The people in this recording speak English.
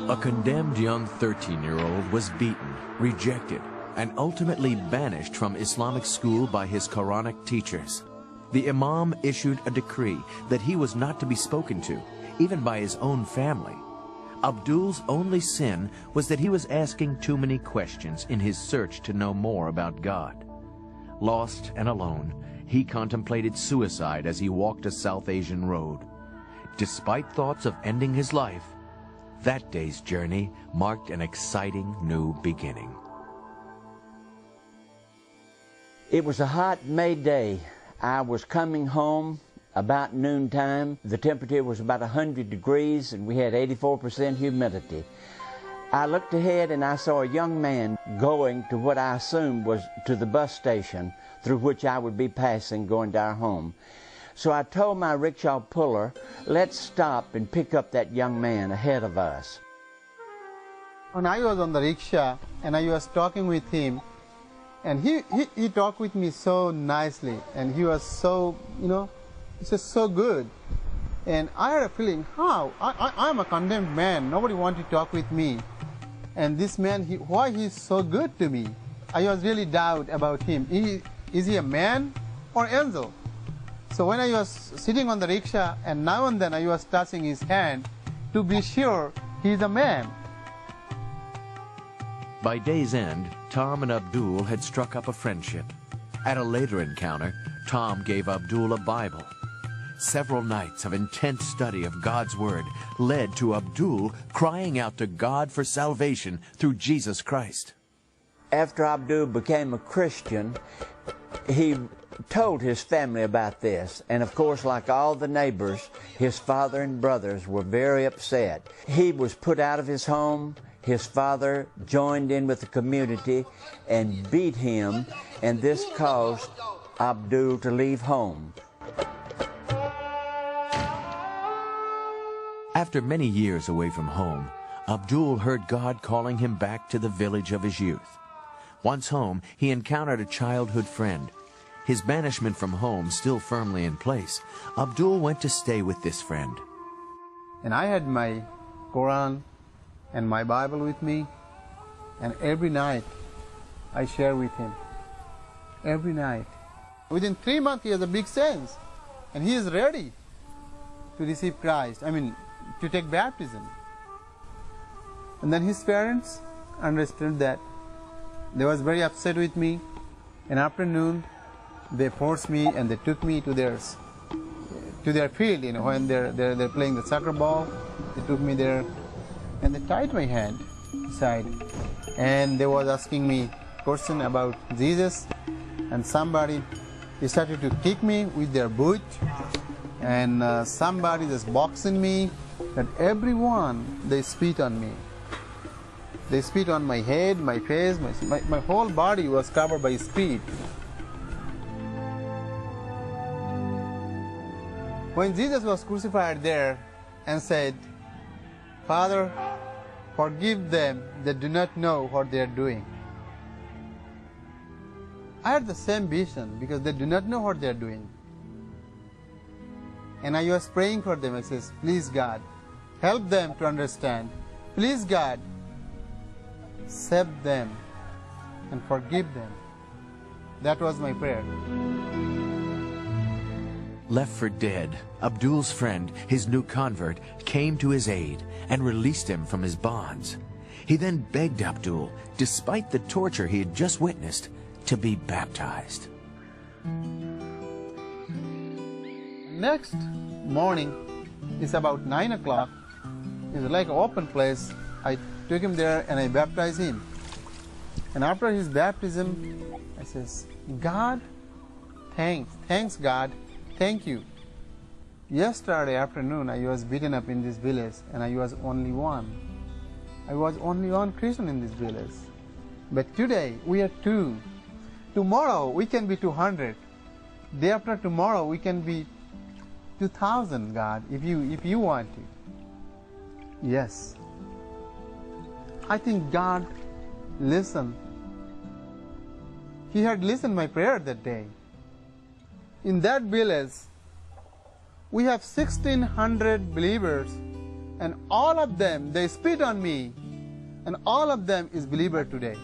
A condemned young 13-year-old was beaten, rejected, and ultimately banished from Islamic school by his Quranic teachers. The Imam issued a decree that he was not to be spoken to, even by his own family. Abdul's only sin was that he was asking too many questions in his search to know more about God. Lost and alone, he contemplated suicide as he walked a South Asian road. Despite thoughts of ending his life, that day's journey marked an exciting new beginning. It was a hot May day. I was coming home about noontime. The temperature was about 100 degrees and we had 84% humidity. I looked ahead and I saw a young man going to what I assumed was to the bus station through which I would be passing going to our home. So I told my rickshaw puller, let's stop and pick up that young man ahead of us. When I was on the rickshaw and I was talking with him, and he talked with me so nicely, and he was so, he's just so good. And I had a feeling, I'm a condemned man, nobody wanted to talk with me. And this man, why he's so good to me? I was really doubt about him. Is he a man or angel? So when I was sitting on the rickshaw, and now and then I was touching his hand to be sure he's a man. By day's end, Tom and Abdul had struck up a friendship. At a later encounter, Tom gave Abdul a Bible. Several nights of intense study of God's Word led to Abdul crying out to God for salvation through Jesus Christ. After Abdul became a Christian, he told his family about this, and of course, like all the neighbors, his father and brothers were very upset. He was put out of his home. His father joined in with the community and beat him, and this caused Abdul to leave home. After many years away from home, Abdul heard God calling him back to the village of his youth. Once home, he encountered a childhood friend. His banishment from home still firmly in place, Abdul went to stay with this friend. And I had my Quran and my Bible with me, and every night I share with him. Every night. Within 3 months he has a big sense, and he is ready to receive Christ, to take baptism. And then his parents understood that. They was very upset with me. In afternoon, they forced me and they took me to their field, when they're playing the soccer ball. They took me there and they tied my hand side. And they was asking me question about Jesus, and somebody started to kick me with their boot, and somebody just boxing me, and everyone, they spit on me. They spit on my head, my face, my whole body was covered by spit. When Jesus was crucified there and said, Father, forgive them, they do not know what they are doing. I had the same vision, because they do not know what they are doing. And I was praying for them. I says, please God, help them to understand. Please God, save them and forgive them. That was my prayer. Left for dead, Abdul's friend, his new convert, came to his aid and released him from his bonds. He then begged Abdul, despite the torture he had just witnessed, to be baptized. Next morning, it's about 9 o'clock. It's like an open place. I took him there and I baptized him. And after his baptism, I says, God, thanks God. Thank you. Yesterday afternoon, I was beaten up in this village, and I was only one. I was only one Christian in this village. But today, we are 2. Tomorrow, we can be 200. Day after tomorrow, we can be 2,000, God, if you want to. Yes. I think God listened. He had listened my prayer that day. In that village, We have 1,600 believers, and all of them, they spit on me, and all of them is believer today.